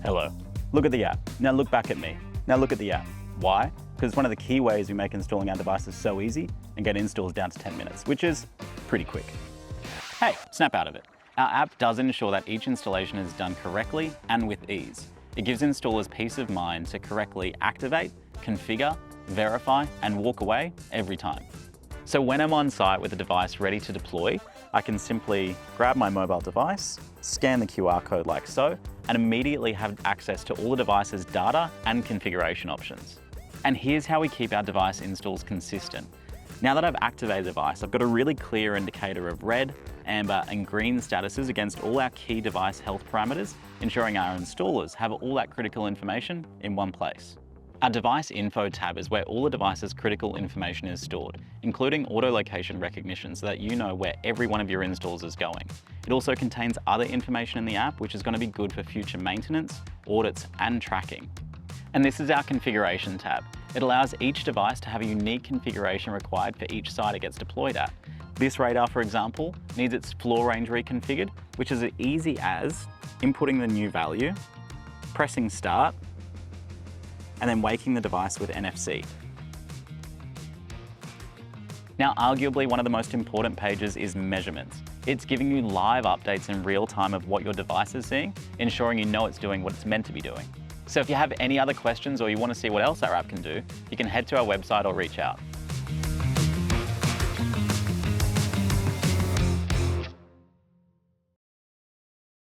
Hello. Look at the app. Now look back at me. Now look at the app. Why? Because it's one of the key ways we make installing our devices so easy and get installs down to 10 minutes, which is pretty quick. Hey, snap out of it. Our app does ensure that each installation is done correctly and with ease. It gives installers peace of mind to correctly activate, configure, verify, and walk away every time. So when I'm on site with a device ready to deploy, I can simply grab my mobile device, scan the QR code like so, and immediately have access to all the device's data and configuration options. And here's how we keep our device installs consistent. Now that I've activated the device, I've got a really clear indicator of red, amber, and green statuses against all our key device health parameters, ensuring our installers have all that critical information in one place. Our Device Info tab is where all the device's critical information is stored, including auto location recognition so that you know where every one of your installs is going. It also contains other information in the app which is going to be good for future maintenance, audits, and tracking. And this is our Configuration tab. It allows each device to have a unique configuration required for each site it gets deployed at. This radar, for example, needs its floor range reconfigured, which is as easy as inputting the new value, pressing start, and then waking the device with NFC. Now, arguably one of the most important pages is measurements. It's giving you live updates in real time of what your device is seeing, ensuring you know it's doing what it's meant to be doing. So if you have any other questions or you want to see what else our app can do, you can head to our website or reach out.